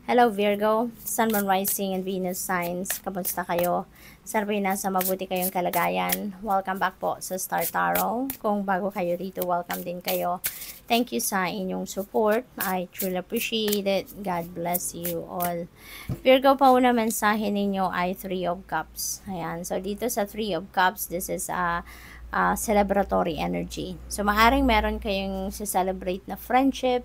Hello Virgo, Sun, Moon, Rising, and Venus signs. Kamusta kayo? Sana nasa mabuti kayong kalagayan. Welcome back po sa Star Tarot. Kung bago kayo dito, welcome din kayo. Thank you sa inyong support. I truly appreciate it. God bless you all. Virgo, pauna mensahe ninyo ay Three of Cups. Ayan. So dito sa Three of Cups, this is celebratory energy. So maaring meron kayong celebrate na friendship.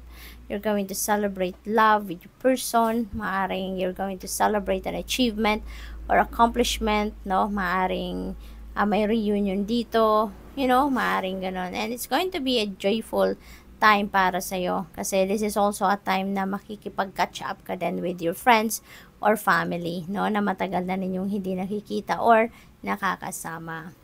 You're going to celebrate love with your person. Maaring you're going to celebrate an achievement or accomplishment, no? Maaring may reunion dito, maaring ganon. And it's going to be a joyful time para sa'yo. Kasi this is also a time na makikipag-catch up ka din with your friends or family, no? Na matagal na ninyong hindi nakikita or nakakasama.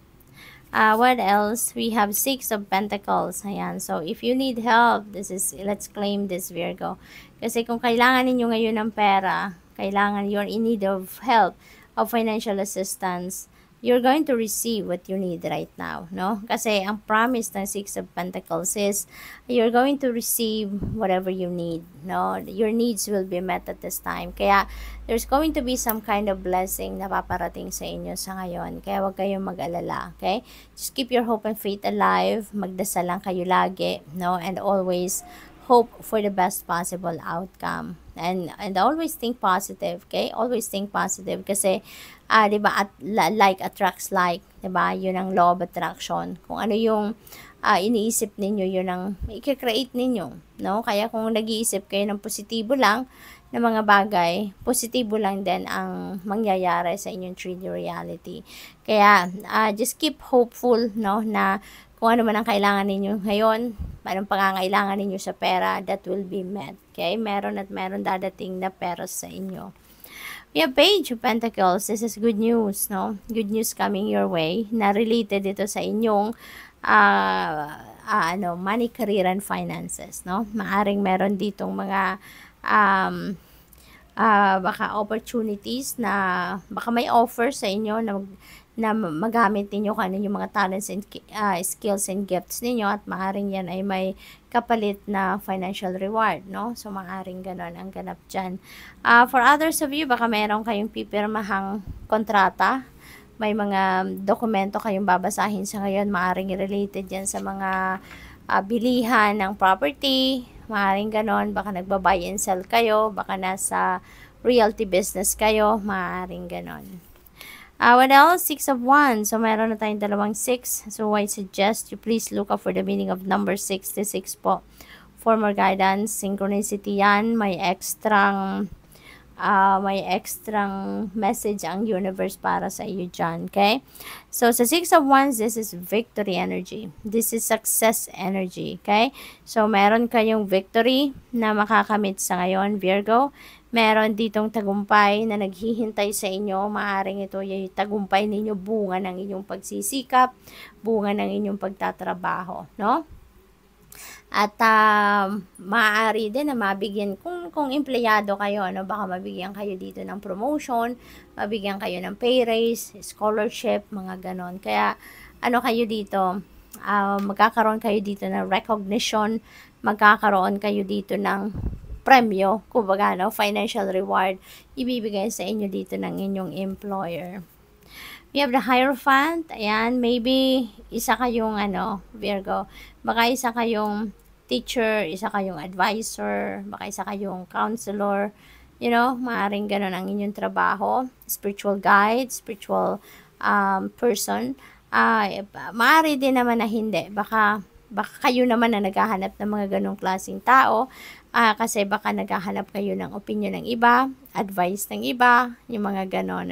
What else? We have Six of Pentacles. Ayan. So, if you need help, let's claim this, Virgo. Kasi kung kailangan ninyo ngayon ng pera, you're in need of help, of financial assistance, you're going to receive what you need right now, no? Kasi ang promise ng Six of Pentacles is you're going to receive whatever you need, no? Your needs will be met at this time. Kaya there's going to be some kind of blessing na paparating sa inyo sa ngayon. Kaya huwag kayong mag-alala, okay? Just keep your hope and faith alive. Magdasal lang kayo lagi, no? And always hope for the best possible outcome. And always think positive, okay? Always think positive kasi 'di ba, like attracts like, 'di ba? 'Yun ang law of attraction. Kung ano yung iniisip ninyo, 'yun ang i-create ninyo, no? Kaya kung nag-iisip kayo ng positibo lang na mga bagay, positibo lang din ang mangyayari sa inyong 3D reality. Kaya just keep hopeful, no, na kung ano man ang kailangan ninyo ngayon, anong pangangailangan ninyo sa pera, that will be met. Okay? Meron dadating na pera sa inyo. We have Page of Pentacles. This is good news, no? Good news coming your way na related ito sa inyong money, career, and finances, no? Maaring meron ditong mga baka opportunities na baka may offer sa inyo na magamit ninyo kung ano yung mga talents and skills and gifts ninyo, at maaring yan ay may kapalit na financial reward, no? So, maaring ganon ang ganap dyan. For others of you, baka meron kayong pipirmahang kontrata, may mga dokumento kayong babasahin sa ngayon, maaring related yan sa mga bilihan ng property, maaring ganon, baka nagbabuy and sell kayo, baka nasa realty business kayo, maaring ganon. What else? Six of Wands. So, meron na tayong dalawang 6. So, I suggest you please look up for the meaning of number 66 po. For more guidance, synchronicity yan. May extrang message ang universe para sa iyo dyan. Okay? So, sa 6 of Wands, this is victory energy. This is success energy. Okay? So, meron kayong victory na makakamit sa ngayon, Virgo. Meron ditong tagumpay na naghihintay sa inyo. Maaring ito yung tagumpay ninyo, bunga ng inyong pagsisikap, bunga ng inyong pagtatrabaho, no? At maaari din na mabigyan, kung empleyado kayo, no, baka mabigyan kayo dito ng promotion, mabigyan kayo ng pay raise, scholarship, mga ganon. Kaya kayo dito, magkakaroon kayo dito ng recognition, magkakaroon kayo dito ng premyo, kumbaga, no, financial reward, ibibigay sa inyo dito ng inyong employer. We have the Hierophant. Ayan, maybe isa kayong Virgo, baka isa kayong teacher, isa kayong advisor, baka isa kayong counselor, maaring ganun ang inyong trabaho, spiritual guide, spiritual person. Maaari din naman na hindi, baka kayo naman na naghahanap ng mga ganong klaseng tao, kasi baka naghahanap kayo ng opinion ng iba, advice ng iba, yung mga ganon,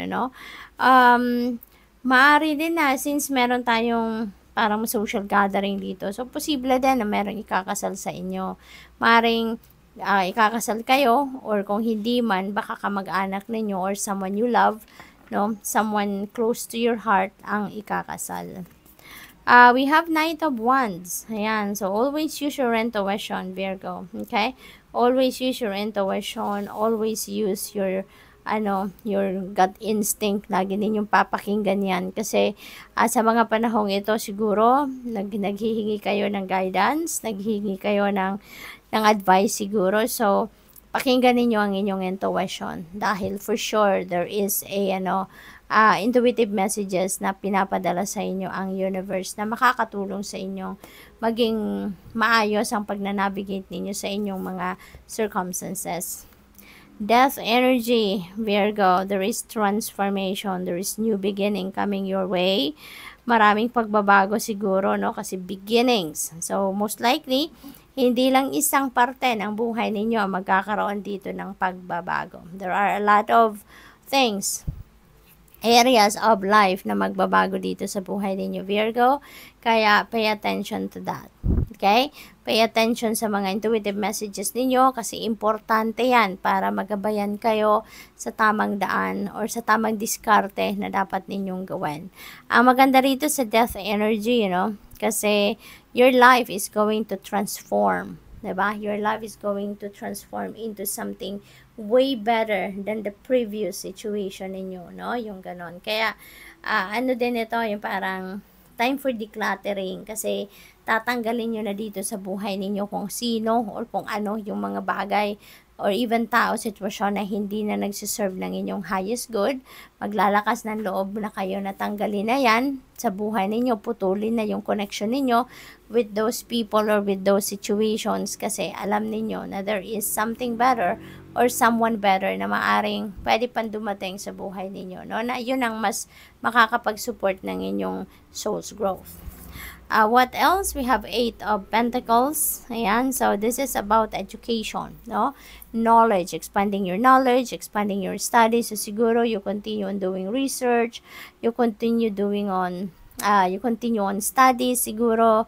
maaari din na, since meron tayong parang social gathering dito, so posible din na meron ikakasal sa inyo. Maaring ikakasal kayo, or kung hindi man, baka kamag-anak ninyo or someone you love, no, someone close to your heart ang ikakasal. We have Knight of Wands. Ayan. So, always use your intuition, Virgo. Okay? Always use your intuition. Always use your gut instinct. Lagi ninyong papakinggan yan. Kasi, sa mga panahong ito, siguro, naghihingi kayo ng guidance, naghihingi kayo ng advice siguro. So, pakinggan ninyo ang inyong intuition dahil for sure there is a intuitive messages na pinapadala sa inyo ang universe na makakatulong sa inyong maging maayos ang pagnanavigate ninyo sa inyong mga circumstances. Death energy, Virgo, there is transformation, there is new beginning coming your way. Maraming pagbabago siguro, no? Kasi beginnings. So, most likely, hindi lang isang parte ng buhay ninyo ang magkakaroon dito ng pagbabago. There are a lot of things, areas of life na magbabago dito sa buhay ninyo, Virgo. Kaya, pay attention to that. Okay? Pay attention sa mga intuitive messages ninyo kasi importante yan para magabayan kayo sa tamang daan or sa tamang diskarte na dapat ninyong gawin. Ang maganda rito sa death energy, kasi your life is going to transform. Diba? Your life is going to transform into something way better than the previous situation ninyo, no? Yung ganon. Kaya, din ito, yung parang time for decluttering kasi tatanggalin nyo na dito sa buhay ninyo kung sino or kung ano yung mga bagay or even tao, sitwasyon na hindi na nagsiserve ng inyong highest good. Maglalakas ng loob na kayo na tanggalin na yan sa buhay ninyo, putulin na yung connection ninyo with those people or with those situations kasi alam ninyo na there is something better or someone better na maaring pwede pang dumating sa buhay ninyo, no? Na yun ang mas makakapag-support ng inyong soul's growth. What else? We have 8 of Pentacles. Ayan, so this is about education, no? Knowledge, expanding your knowledge, expanding your studies. So siguro you continue on doing research, you continue on studies, siguro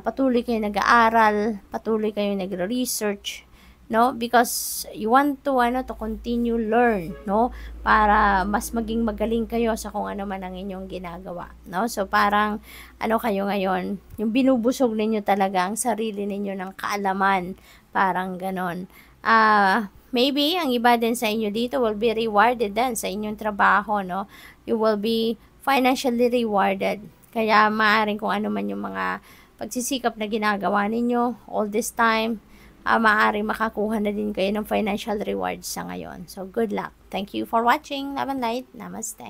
patuloy kayo nag-aaral, patuloy kayo nagre-research, no? Because you want to continue learn, no? Para mas maging magaling kayo sa kung ano man ang inyong ginagawa, no? So parang kayo ngayon, yung binubusog ninyo talaga ang sarili ninyo ng kaalaman, parang ganon. Maybe ang iba din sa inyo dito will be rewarded din sa inyong trabaho, no? You will be financially rewarded. Kaya maaaring kung ano man yung mga pagsisikap na ginagawa ninyo all this time, maaaring makakuha na din kayo ng financial rewards sa ngayon. So, good luck. Thank you for watching. Love and light. Namaste.